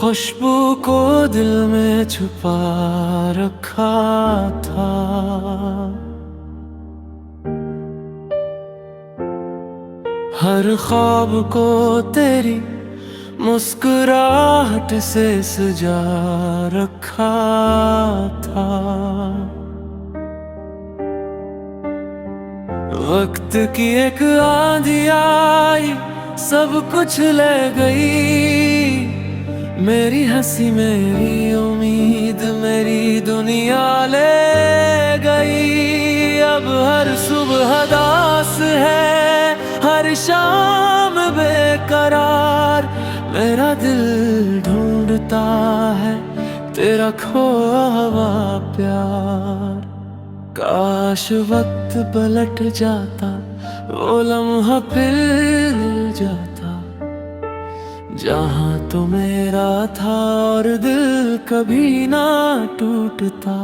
खुशबू को दिल में छुपा रखा था। हर ख्वाब को तेरी मुस्कुराहट से सजा रखा था। वक्त की एक आंधी आई, सब कुछ ले गई। मेरी हंसी, मेरी उम्मीद, मेरी दुनिया ले गई। अब हर सुबह दास है, हर शाम बेकरार। मेरा दिल ढूंढता है तेरा खोया हुआ प्यार। काश वक्त पलट जाता, वो लम्हा फिर मिल जाता जहाँ तो मेरा था, और दिल कभी ना टूटता।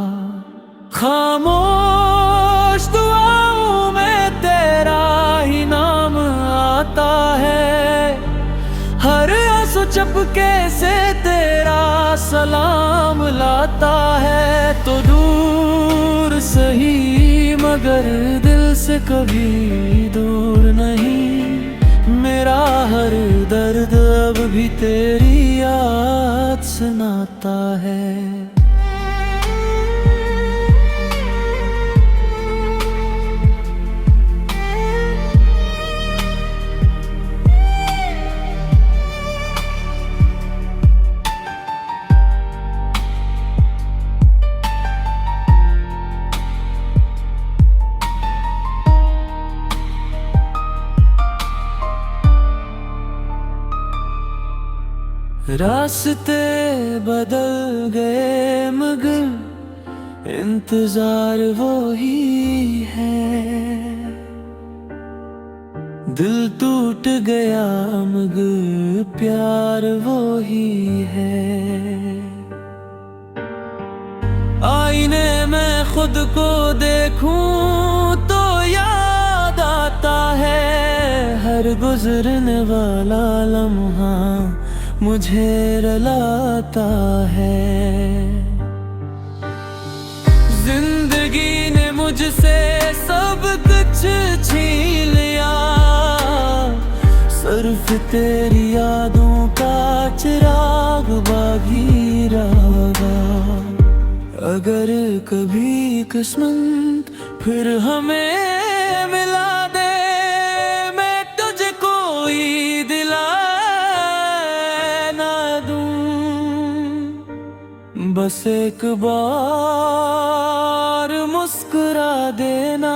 खामोश दुआओं में तेरा ही नाम आता है। हर आंसू चपके से तेरा सलाम लाता है। तो दूर सही मगर दिल से कभी दूर नहीं। मेरा हर दर्द अब भी तेरी याद सुनाता है। रास्ते बदल गए मगर इंतजार वो ही है। दिल टूट गया मगर प्यार वो ही है। आईने में खुद को देखूं तो याद आता है। हर गुजरने वाला लम्हा मुझे रुलाता है। जिंदगी ने मुझसे सब कुछ छीन लिया, सिर्फ तेरी यादों का चिराग बागी रहा। अगर कभी किस्मत फिर हमें मिला दे, मैं तुझे कोई दिला बस एक बार मुस्कुरा देना।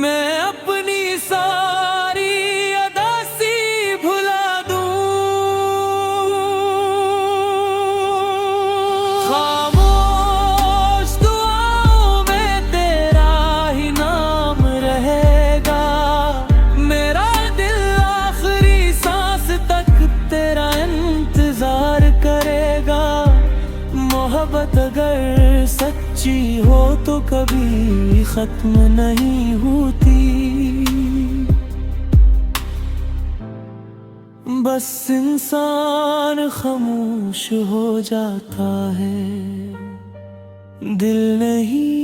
मैं अपनी सारी अदासी भुला दूं। खामोश दुआओं में तेरा ही नाम रहेगा। मेरा दिल आखिरी सांस तक तेरा इंतजार करेगा। मोहब्बत अगर सच्ची हो तो कभी खत्म नहीं होती। बस इंसान खामोश हो जाता है, दिल नहीं।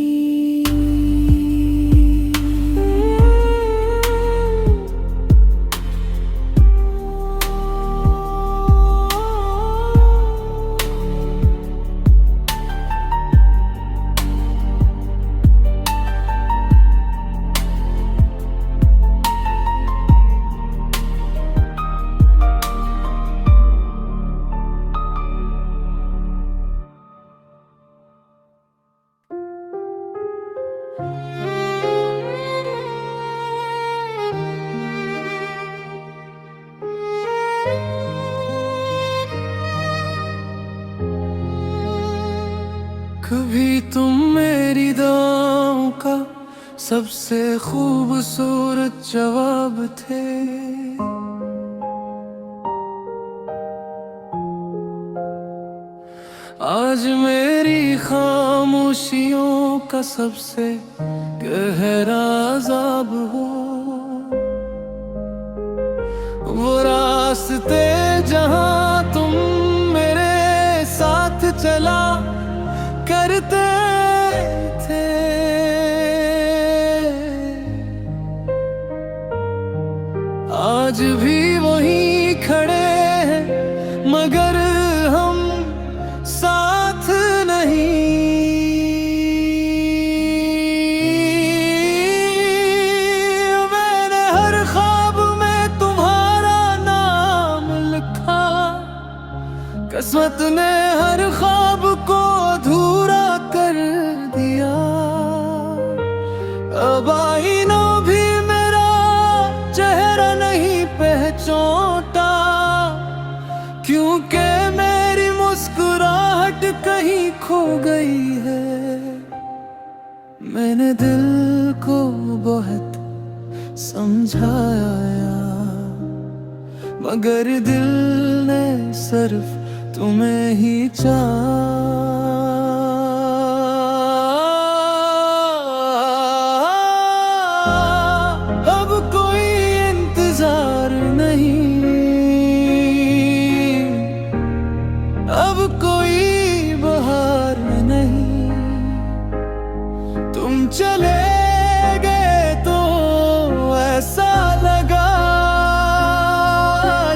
कभी तुम मेरी दुआओं का सबसे खूबसूरत जवाब थे। आज मेरी खामोशियों का सबसे गहरा अज़ाब हो। वो रास्ते जहाँ तुम किस्मत ने हर ख्वाब को अधूरा कर दिया। अब आईना भी मेरा चेहरा नहीं पहचानता, क्योंकि मेरी मुस्कुराहट कहीं खो गई है। मैंने दिल को बहुत समझाया, मगर दिल ने सिर्फ तुम्हें ही चाहा। अब कोई इंतजार नहीं, अब कोई बहार नहीं। तुम चले गए तो ऐसा लगा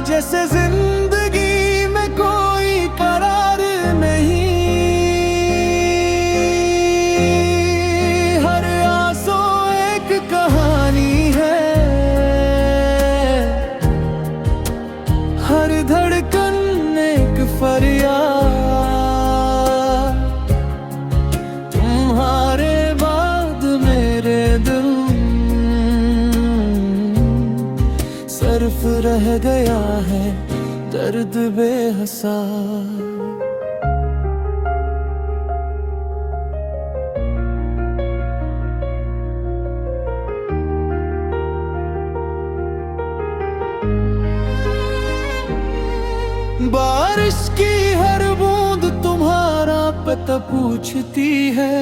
जैसे जिंदगी में कोई करार नहीं। हर आंसू एक कहानी है, हर धड़कन एक फरियाद। तुम्हारे बाद मेरे दिल सिर्फ रह गया है दर्द बेहिसाब। बारिश की हर बूंद तुम्हारा पता पूछती है,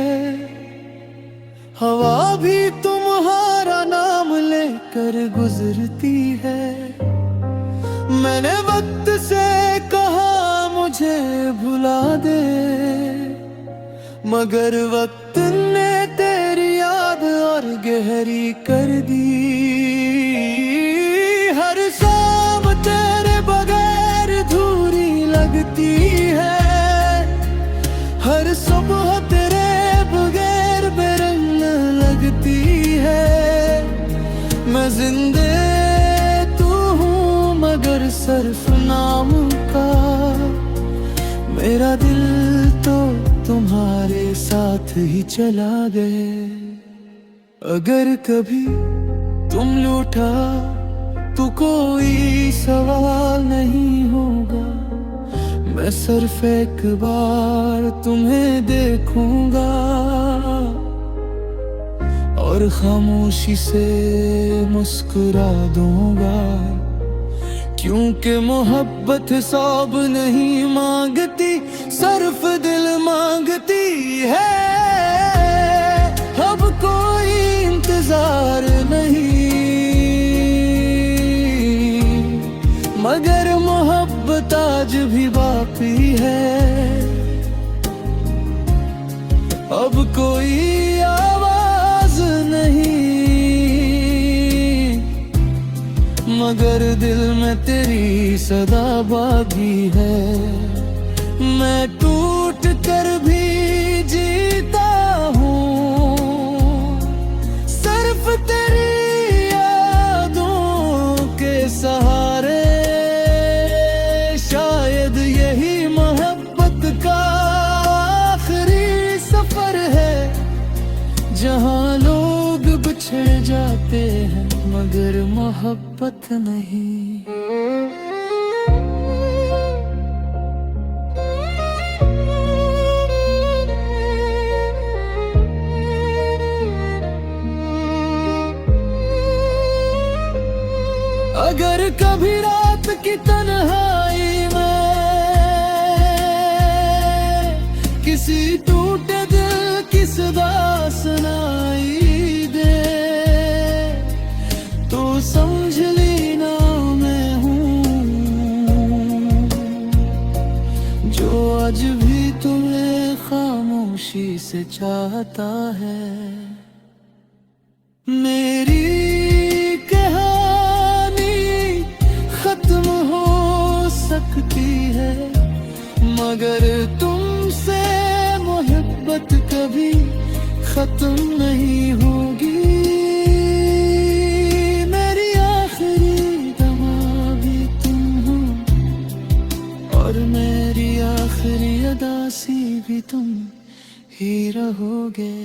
हवा भी तुम्हारा नाम लेकर गुजरती है। मैंने वक्त से कहा मुझे भुला दे, मगर वक्त ने तेरी याद और गहरी कर दी। हर शाम तेरे बगैर धूरी लगती है, हर सुबह तेरे बगैर बेरंग लगती है। मैं जिंदे तू हूँ मगर सिर्फ नाम का, मेरा दिल तो तुम्हारे साथ ही चला गए। अगर कभी तुम लौटा तो कोई सवाल नहीं होगा, मैं सिर्फ एक बार तुम्हें देखूंगा और खामोशी से मुस्कुरा दूंगा। क्योंकि मोहब्बत सब नहीं मांगती, सिर्फ दिल मांगती है। अब कोई इंतजार नहीं, मगर मोहब्बत आज भी बाकी है। अब कोई आवाज नहीं, मगर दिल में तेरी सदा बाकी है। मैं टूट कर भी जीता हूँ, सिर्फ तेरी यादों के सहारे। शायद यही मोहब्बत का आखिरी सफर है, जहाँ लोग बिछड़ जाते हैं मगर मोहब्बत नहीं। अगर कभी रात की तन्हाई में किसी टूटे दिल की सदा सुनाई दे, तो समझ लेना मैं हूँ जो आज भी तुम्हें खामोशी से चाहता है। मेरी खत्म हो सकती है, मगर तुमसे मोहब्बत कभी खत्म नहीं होगी। मेरी आखिरी दवा भी तुम हो और मेरी उदासी भी तुम ही रहोगे।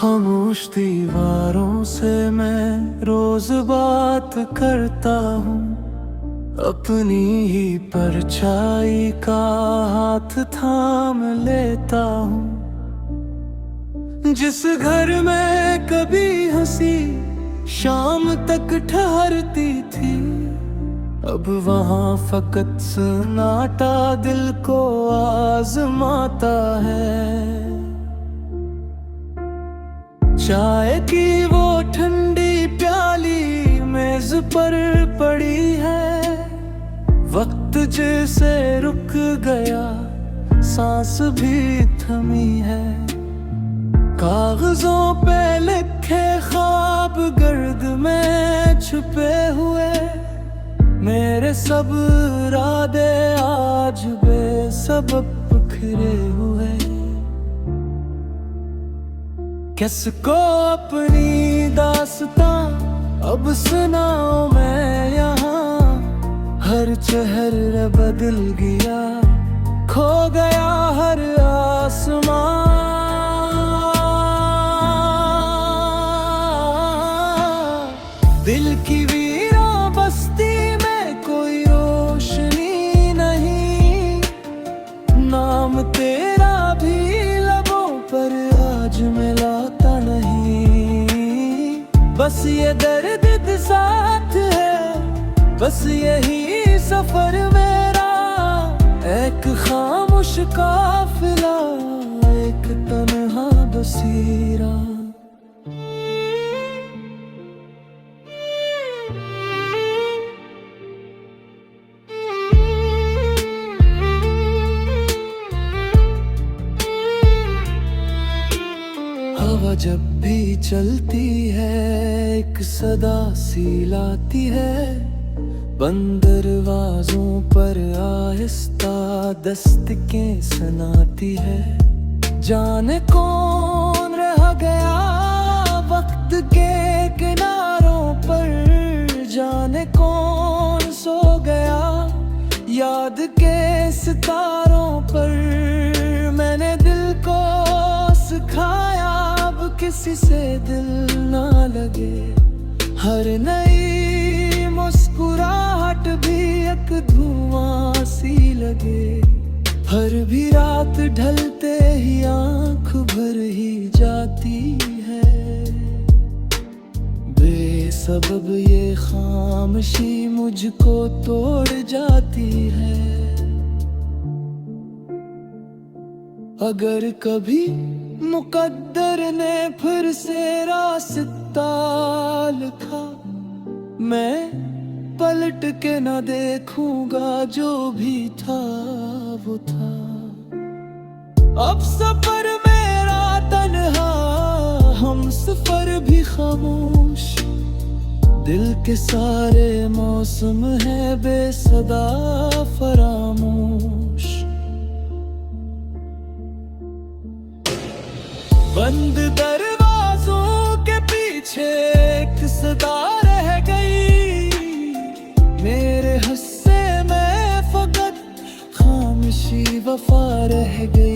खामोश दीवारों से मैं रोज बात करता हूँ, अपनी ही परछाई का हाथ थाम लेता हूँ। जिस घर में कभी हंसी शाम तक ठहरती थी, अब वहाँ फकत सन्नाटा दिल को आजमाता है। चाय की वो ठंडी प्याली मेज पर पड़ी है, वक्त जैसे रुक गया सांस भी थमी है। कागजों पे लिखे ख्वाब गर्द में छुपे हुए, मेरे सब इरादे आज बेसबब बिखरे हुए। किसको अपनी दास्तां अब सुनाऊं मैं यहाँ, हर चेहरा बदल गया, खो गया हर आसमां। दिल की वीरान बस्ती में कोई रोशनी नहीं, नाम तेरा भी लबों पर आज मिलाता नहीं। बस ये दर्द साथ है, बस यही सफर मेरा, एक खामोश काफिला, एक तन्हा बसीरा। हवा जब भी चलती है एक सदा सी लाती है, बंद दरवाजों पर आहिस्ता दस्तकें सुनाती है। जाने कौन रह गया वक्त के किनारों पर, जाने कौन सो गया याद के सितारों पर। मैंने दिल को सिखाया अब किसी से दिल ना लगे, हर नई मुस्कुराहट भी एक धुआं सी लगे। हर भी रात ढलते ही आंख भर ही जाती है, बेसबब ये खामोशी मुझको तोड़ जाती है। अगर कभी मुकद्दर ने फिर से रास्ता लिखा, मैं पलट के न देखूंगा, जो भी था वो था। अब सफर मेरा तन्हा, हम सफर भी खामोश, दिल के सारे मौसम है बेसदा फरामोश। बंद दरवाजों के पीछे एक सदा रह गई, मेरे हिस्से में फकत खामोशी वफा रह गई।